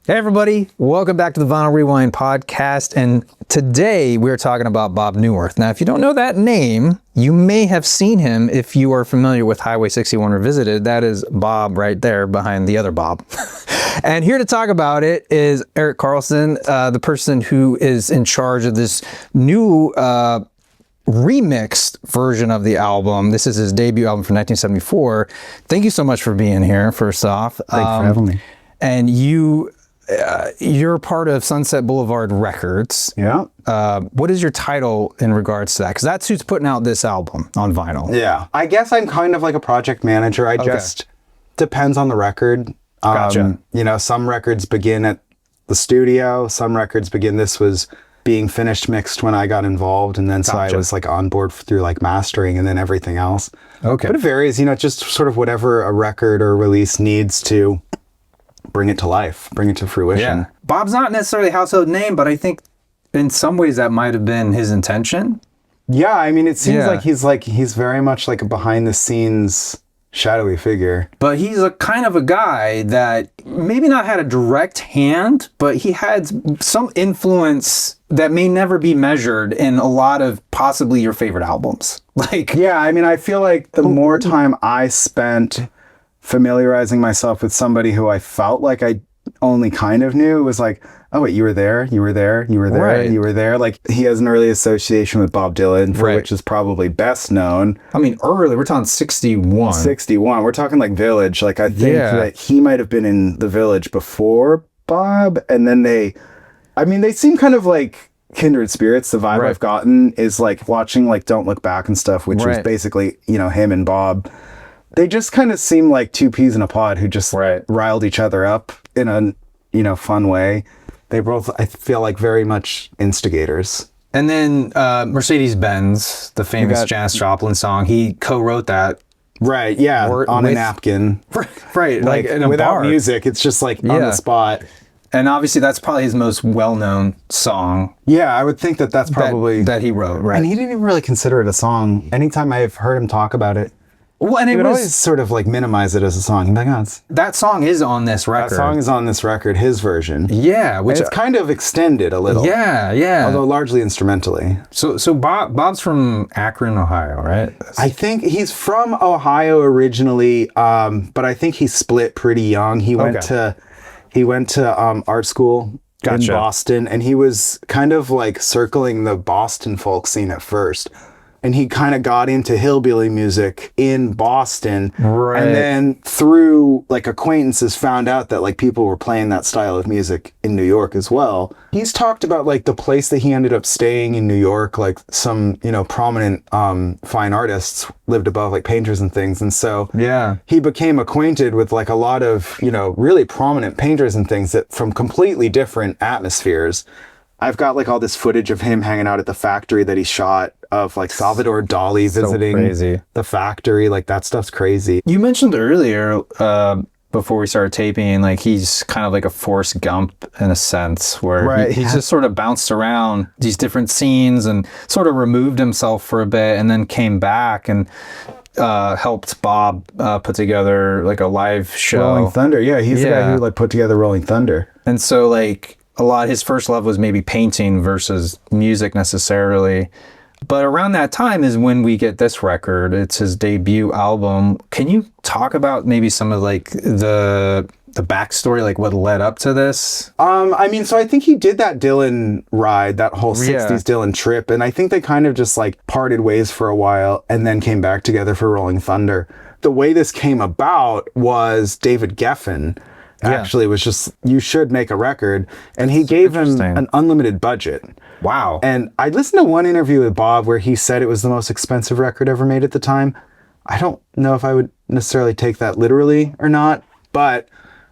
Hey everybody, welcome back to the Vinyl Rewind podcast, and today we're talking about Bob Neuwirth. Now, if you don't know that name, you may have seen him if you are familiar with Highway 61 Revisited. That is Bob right there behind the other Bob. And here to talk about it is Eric Carlson, the person who is in charge of this new remixed version of the album. This is his debut album from 1974. Thank you so much for being here, first off. Thanks for having me. And you're part of Sunset Blvd Records. Yeah. What is your title in regards to that? Because that's who's putting out this album on vinyl. Yeah. I guess I'm kind of like a project manager. I just depends on the record. Gotcha. Some records begin at the studio. Some records begin. This was being finished mixed when I got involved, and then so I was like on board through like mastering and then everything else. Okay. But it varies. Just sort of whatever a record or release needs to bring it to life, bring it to fruition. Yeah. Bob's not necessarily a household name, but I think in some ways that might have been his intention. Yeah, I mean, it seems like he's very much like a behind the scenes shadowy figure. But he's a kind of a guy that maybe not had a direct hand, but he had some influence that may never be measured in a lot of possibly your favorite albums. Yeah, I mean, I feel like the more time I spent familiarizing myself with somebody who I felt like I only kind of knew, it was like, oh wait, you were there, you were there, you were there, right. You were there. Like, he has an early association with Bob Dylan, for which is probably best known. I mean, early, we're talking 61. 61. We're talking like Village. Like, I think that he might have been in the Village before Bob, and then they seem kind of like kindred spirits. The vibe I've gotten is like watching like Don't Look Back and stuff, which was basically, him and Bob. They just kind of seem like two peas in a pod who just riled each other up in a, fun way. They both, I feel like, very much instigators. And then Mercedes-Benz, the famous Janis Joplin song, he co-wrote that. Right, yeah, on a napkin. Right, like in a without bar. music, it's just like on the spot. And obviously that's probably his most well-known song. Yeah, I would think that's probably... That he wrote, right. And he didn't even really consider it a song. Anytime I've heard him talk about it, well, and he would always sort of like minimize it as a song. He'd be like, that song is on this record. That song is on this record, his version. Yeah, which it's kind of extended a little. Yeah. Although largely instrumentally. So Bob's from Akron, Ohio, right? I think he's from Ohio originally, but I think he split pretty young. He went to art school in Boston, and he was kind of like circling the Boston folk scene at first. And he kind of got into hillbilly music in Boston. Right. And then through like acquaintances found out that like people were playing that style of music in New York as well. He's talked about like the place that he ended up staying in New York, like some, prominent fine artists lived above, like painters and things. And so he became acquainted with like a lot of, really prominent painters and things that from completely different atmospheres. I've got like all this footage of him hanging out at the factory that he shot, of like Salvador Dali visiting the factory. Like, that stuff's crazy. You mentioned earlier, before we started taping, like he's kind of like a Forrest Gump in a sense, where he just sort of bounced around these different scenes and sort of removed himself for a bit and then came back and helped Bob put together like a live show. Rolling Thunder. Yeah, he's the guy who like put together Rolling Thunder. And so like a lot, his first love was maybe painting versus music necessarily. But around that time is when we get this record. It's his debut album. Can you talk about maybe some of like the backstory, like what led up to this? So I think he did that Dylan ride, that whole 60s Dylan trip. And I think they kind of just like parted ways for a while and then came back together for Rolling Thunder. The way this came about was David Geffen actually was just, you should make a record. And he gave him an unlimited budget. Wow. And I listened to one interview with Bob where he said it was the most expensive record ever made at the time. I don't know if I would necessarily take that literally or not, but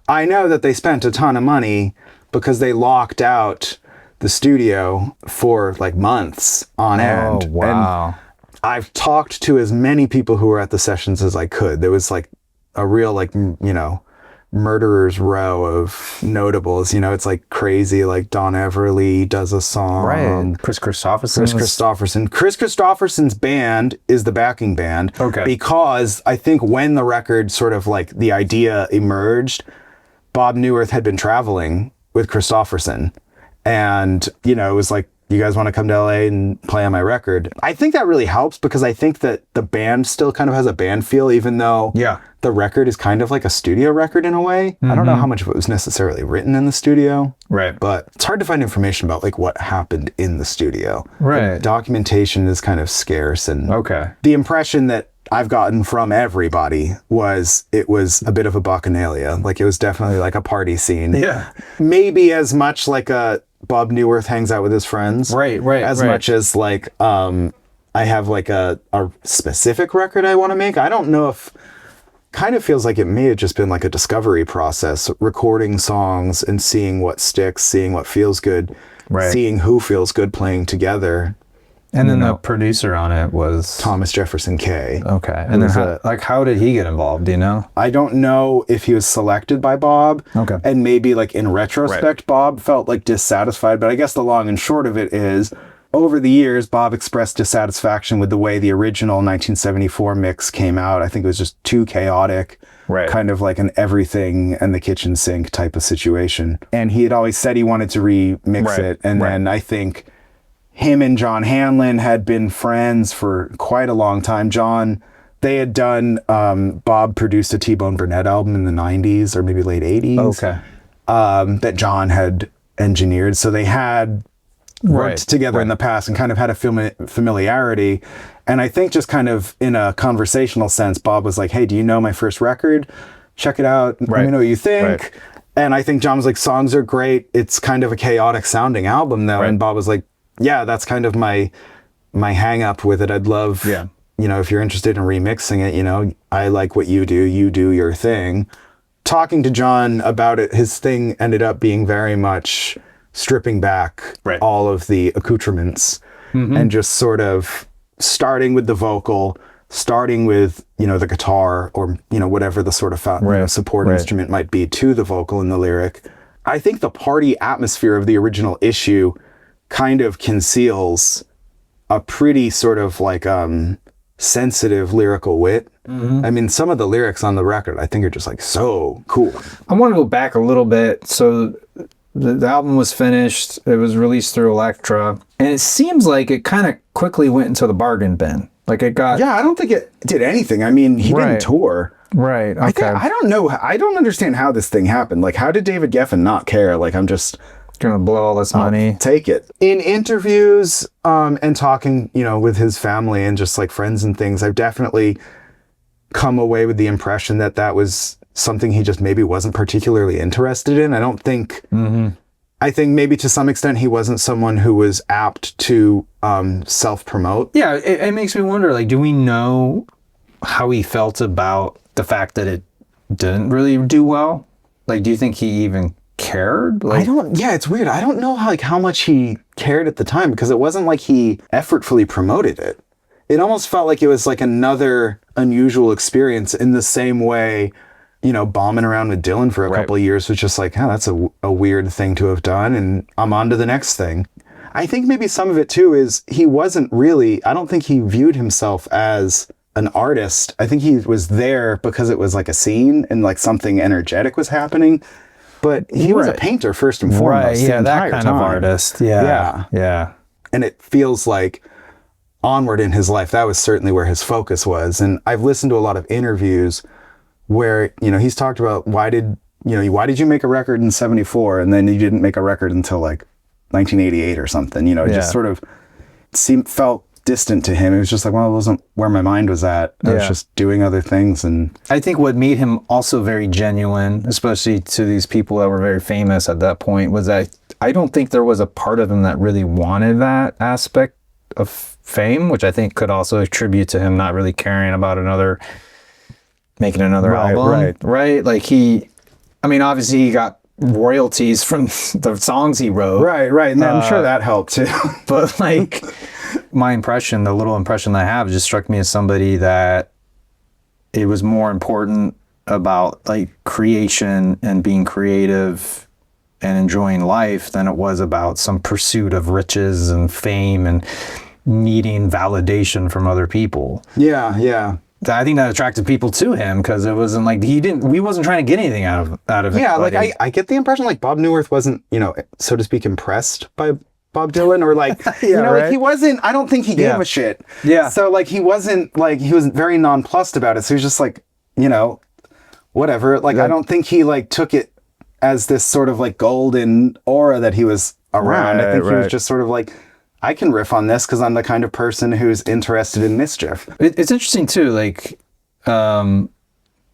I know that they spent a ton of money because they locked out the studio for like months on end. Oh, wow. And I've talked to as many people who were at the sessions as I could. There was like a real like, murderer's row of notables. It's like crazy. Like Don Everly does a song. Right. Chris Christopherson. Chris Christopherson's band is the backing band. Okay. Because I think when the record sort of like the idea emerged, Bob Neuwirth had been traveling with Christofferson. And, you know, it was like, you guys want to come to LA and play on my record? I think that really helps because I think that the band still kind of has a band feel, even though the record is kind of like a studio record in a way. I don't know how much of it was necessarily written in the studio. Right. But it's hard to find information about like what happened in the studio. Right. The documentation is kind of scarce. And the impression that I've gotten from everybody was it was a bit of a bacchanalia. Like it was definitely like a party scene. Yeah. Maybe as much like a Bob Neuwirth hangs out with his friends. Right. As much as like I have like a specific record I want to make. I don't know if kind of feels like it may have just been like a discovery process, recording songs and seeing what sticks, seeing what feels good, seeing who feels good playing together. And then the producer on it was Thomas Jefferson Kay. Okay. And then how did he get involved? Do you know? I don't know if he was selected by Bob. Okay. And maybe like in retrospect, Bob felt like dissatisfied. But I guess the long and short of it is, over the years, Bob expressed dissatisfaction with the way the original 1974 mix came out. I think it was just too chaotic. Right. Kind of like an everything and the kitchen sink type of situation. And he had always said he wanted to remix it. And then I think him and John Hanlon had been friends for quite a long time. They had done, Bob produced a T-Bone Burnett album in the 90s or maybe late 80s. Okay. That John had engineered. So they had worked together in the past and kind of had a familiarity. And I think just kind of in a conversational sense, Bob was like, hey, do you know my first record? Check it out. Let me know what you think. And I think John was like, songs are great. It's kind of a chaotic sounding album though. And Bob was like, yeah, that's kind of my hang up with it. I'd love, you know, if you're interested in remixing it, you know, I like what you do your thing. Talking to John about it, his thing ended up being very much stripping back all of the accoutrements and just sort of starting with the vocal, starting with, you know, the guitar or, you know, whatever the sort of support instrument might be to the vocal and the lyric. I think the party atmosphere of the original issue kind of conceals a pretty sort of like sensitive lyrical wit. I mean, some of the lyrics on the record I think are just like so cool. I want to go back a little bit. So the album was finished, it was released through Elektra, and it seems like it kind of quickly went into the bargain bin. Like it got... Yeah, I don't think it did anything. I mean, he didn't tour. Right, okay. I don't know. I don't understand how this thing happened. Like, how did David Geffen not care? Like, I'm just... gonna blow all this money. Take it. In interviews and talking, you know, with his family and just like friends and things, I've definitely come away with the impression that that was something he just maybe wasn't particularly interested in. I don't think... I think maybe to some extent he wasn't someone who was apt to self-promote. Yeah, it makes me wonder, like, do we know how he felt about the fact that it didn't really do well? Like, do you think he even cared? Like, it's weird. I don't know how much he cared at the time because it wasn't like he effortfully promoted it. It almost felt like it was like another unusual experience in the same way, you know, bombing around with Dylan for a couple of years was just like, oh, that's a weird thing to have done, and I'm on to the next thing. I think maybe some of it too is he wasn't really, I don't think he viewed himself as an artist. I think he was there because it was like a scene and like something energetic was happening. But he was a painter first and foremost. Yeah, that kind of artist. Yeah. And it feels like onward in his life, that was certainly where his focus was. And I've listened to a lot of interviews where, you know, he's talked about why did you make a record in 74 and then you didn't make a record until like 1988 or something, you know, it just sort of felt distant to him. It was just like, well, it wasn't where my mind was at. I was just doing other things. And I think what made him also very genuine, especially to these people that were very famous at that point, was that I don't think there was a part of him that really wanted that aspect of fame, which I think could also attribute to him not really caring about making another album. Right. Like obviously he got royalties from the songs he wrote. Right. And I'm sure that helped too. But like my impression, the little impression that I have, just struck me as somebody that it was more important about like creation and being creative and enjoying life than it was about some pursuit of riches and fame and needing validation from other people. Yeah. I think that attracted people to him because it wasn't like we wasn't trying to get anything out of it. Yeah, like I get the impression like Bob Neuwirth wasn't, so to speak, impressed by Bob Dylan, or like, like he wasn't, I don't think he gave a shit. Yeah. So like he was very nonplussed about it. So he's just like, whatever. Like, I don't think he like took it as this sort of like golden aura that he was around. I think he was just sort of like, I can riff on this because I'm the kind of person who's interested in mischief. It's interesting too. Like,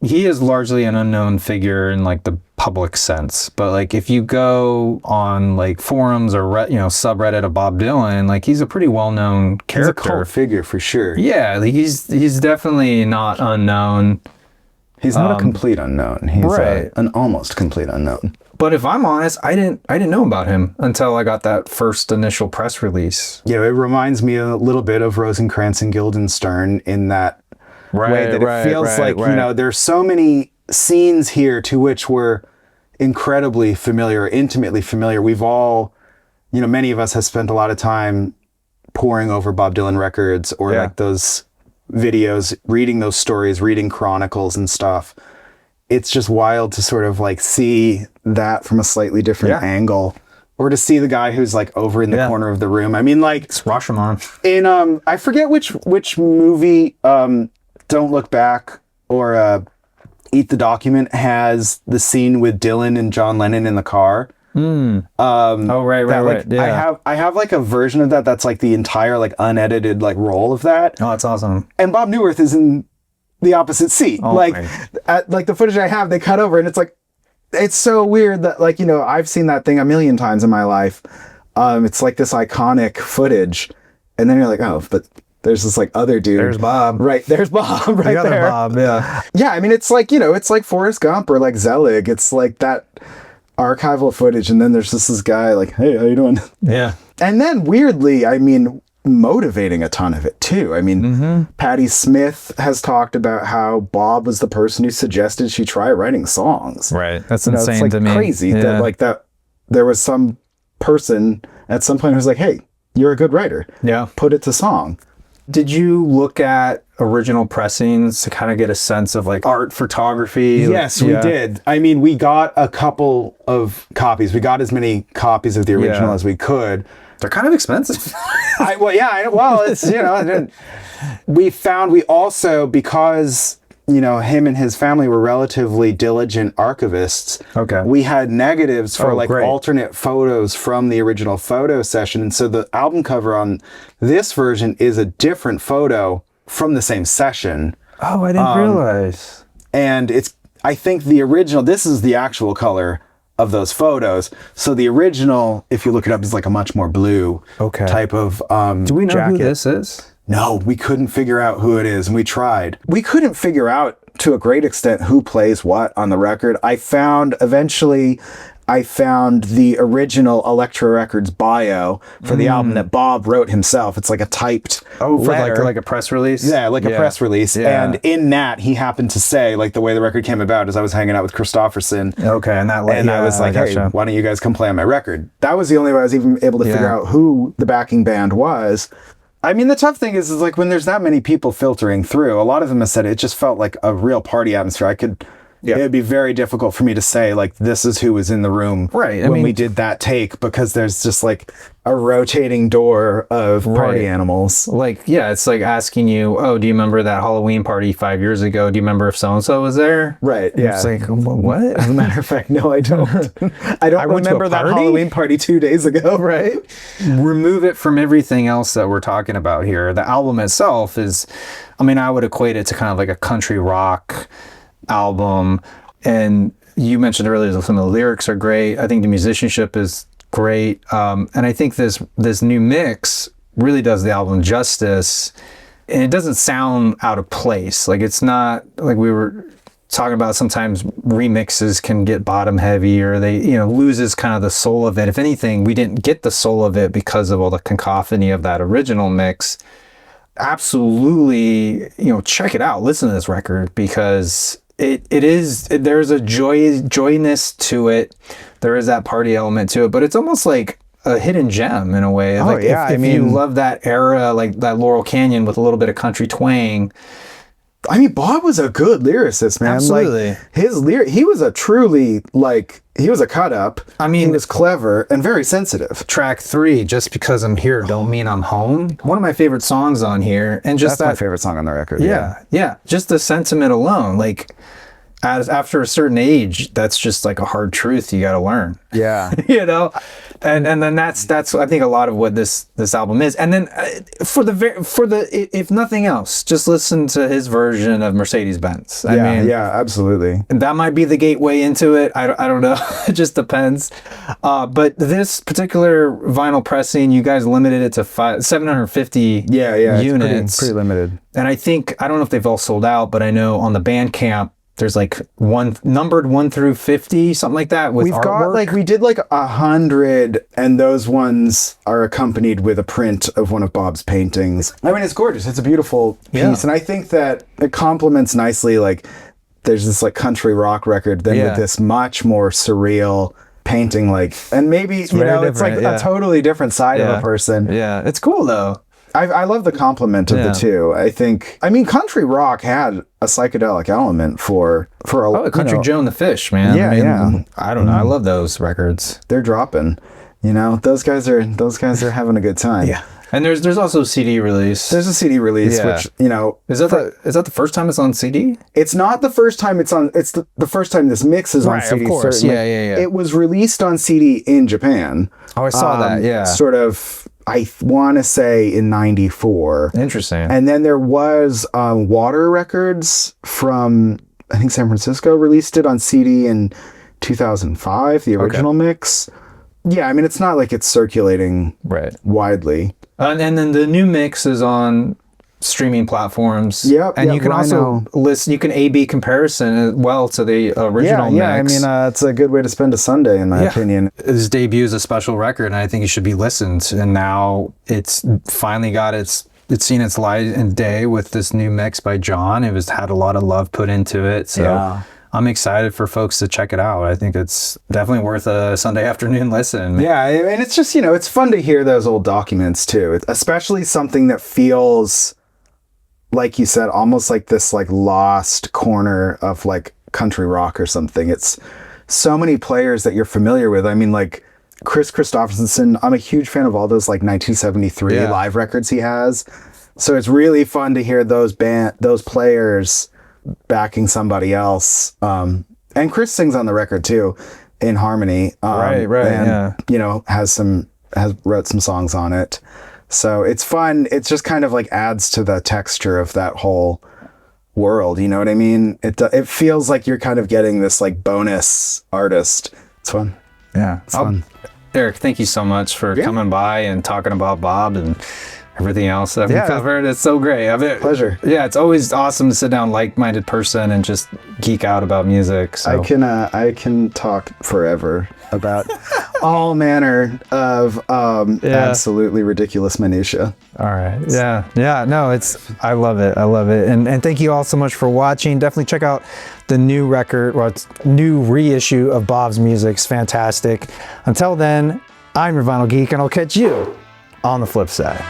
he is largely an unknown figure in like the public sense, but like if you go on like forums or subreddit of Bob Dylan, like he's a pretty well-known character. He's a cult figure for sure. Yeah, like he's definitely not unknown. He's not a complete unknown. He's an almost complete unknown. But if I'm honest, I didn't know about him until I got that first initial press release. Yeah, it reminds me a little bit of Rosencrantz and Guildenstern in that way that it feels like, there's so many scenes here to which we're incredibly familiar, intimately familiar. We've all, many of us have spent a lot of time poring over Bob Dylan records or like those videos, reading those stories, reading chronicles and stuff. It's just wild to sort of like see that from a slightly different angle, or to see the guy who's like over in the corner of the room. I mean, like it's Rashomon. In I forget which movie, Don't Look Back or Eat the Document has the scene with Dylan and John Lennon in the car. Right. Yeah. I have like a version of that that's like the entire like unedited like roll of that. Oh, that's awesome. And Bob Neuwirth is in the opposite seat. At the footage I have, they cut over, and it's like, it's so weird that like, I've seen that thing a million times in my life. It's like this iconic footage, and then you're like, oh, but there's this like other dude. There's Bob. Right. There's Bob right the other there. Bob, yeah. Yeah. I mean, it's like, it's like Forrest Gump or like Zelig. It's like that archival footage. And then there's this guy like, hey, how you doing? Yeah. And then weirdly, I mean, motivating a ton of it too. I mean, Patti Smith has talked about how Bob was the person who suggested she try writing songs. Right. That's insane it's like to me. Crazy that there was some person at some point who was like, hey, you're a good writer. Yeah. Put it to song. Did you look at original pressings to kind of get a sense of like art photography? Yes, we did. I mean, we got a couple of copies. We got as many copies of the original as we could. They're kind of expensive. It's, we also, because, him and his family were relatively diligent archivists. Okay. We had negatives for alternate photos from the original photo session. And so the album cover on this version is a different photo from the same session. Oh, I didn't realize. And I think the original, this is the actual color of those photos. So the original, if you look it up, is like a much more blue type of Do we know jacket. who this is? No, we couldn't figure out who it is, and we tried. We couldn't figure out to a great extent who plays what on the record. Eventually I found the original Elektra Records bio for the album that Bob wrote himself. It's like a typed letter. like a press release? Yeah, like a press release. Yeah. And in that, he happened to say, like, the way the record came about is I was hanging out with Christopherson. Okay, and I was like, hey, why don't you guys come play on my record? That was the only way I was even able to figure out who the backing band was. I mean, the tough thing is like when there's that many people filtering through, a lot of them have said it just felt like a real party atmosphere. It would be very difficult for me to say, like, this is who was in the room when we did that take, because there's just, like, a rotating door of party animals. Like, yeah, it's like asking you, oh, do you remember that Halloween party 5 years ago? Do you remember if so-and-so was there? Right, yeah. It's like, what? As a matter of fact, no, I don't. I don't remember that Halloween party 2 days ago, right? Remove it from everything else that we're talking about here. The album itself is, I mean, I would equate it to kind of like a country rock album, and you mentioned earlier that some of the lyrics are great. I think the musicianship is great, and I think this new mix really does the album justice, and it doesn't sound out of place. Like, it's not like we were talking about, sometimes remixes can get bottom heavy, or they loses kind of the soul of it. If anything, we didn't get the soul of it because of all the cacophony of that original mix. Absolutely, check it out, listen to this record, because there's a joyness to it. There is that party element to it, but it's almost like a hidden gem in a way. Like, if you love that era, like that Laurel Canyon with a little bit of country twang, I mean, Bob was a good lyricist, man. Absolutely. Like, he was a truly, like, he was a cut up. I mean, he was clever and very sensitive. Track 3, Just Because I'm Here Don't Mean I'm Home. One of my favorite songs on here. And just That's my favorite song on the record. Yeah. Just the sentiment alone. Like, after a certain age, that's just like a hard truth you got to learn. Yeah. You know? And then that's I think a lot of what this album is. And then for the if nothing else, just listen to his version of Mercedes-Benz. I mean, yeah, absolutely. That might be the gateway into it. I don't know. It just depends. But this particular vinyl pressing, you guys limited it to 750 units. Pretty limited. And I don't know if they've all sold out, but I know on the Bandcamp, there's like numbered 1 through 50, something like that. With artwork. We did like 100, and those ones are accompanied with a print of one of Bob's paintings. I mean, it's gorgeous. It's a beautiful piece, and I think that it complements nicely. Like, there's this like country rock record, then with this much more surreal painting, like, and maybe it's like a totally different side of a person. Yeah, it's cool though. I love the complement of the two. I mean, country rock had a psychedelic element for a Country Joe and the Fish, man. Yeah, I don't know. I love those records. They're dropping. You know, those guys are having a good time. Yeah. And there's also CD release. There's a CD release, which, you know, is that the first time it's on CD? It's not the first time it's on. It's the first time this mix is on CD. Of course. Certainly. Yeah. It was released on CD in Japan. Oh, I saw that. Yeah. Sort of. I want to say in 94. Interesting. And then there was Water Records from, I think, San Francisco released it on CD in 2005, the original mix. Yeah, I mean, it's not like it's circulating widely. And then the new mix is on streaming platforms. And you can also listen, you can A/B comparison as well to the original mix. I mean, it's a good way to spend a Sunday, in my opinion. His debut is a special record, and I think it should be listened. And now it's finally got it's seen its light and day with this new mix by John. It had a lot of love put into it. So I'm excited for folks to check it out. I think it's definitely worth a Sunday afternoon listen. Yeah, and it's just, it's fun to hear those old documents too, especially something that feels, like you said, almost like this like lost corner of like country rock or something. It's so many players that you're familiar with. I mean, like Chris Christopherson, I'm a huge fan of all those like 1973 live records he has. So it's really fun to hear those players backing somebody else. And Chris sings on the record too, in harmony. And, has wrote some songs on it. So it's fun. It's just kind of like adds to the texture of that whole world. You know what I mean? It feels like you're kind of getting this like bonus artist. It's fun. Yeah. It's fun. Eric, thank you so much for coming by and talking about Bob and everything else that we covered. It's so great. Pleasure. Yeah, it's always awesome to sit down like-minded person and just geek out about music. So. I can talk forever about all manner of absolutely ridiculous minutia. All right. Yeah. No, I love it. And thank you all so much for watching. Definitely check out the new record, it's new reissue of Bob's music. It's fantastic. Until then, I'm your Vinyl Geek, and I'll catch you on the flip side.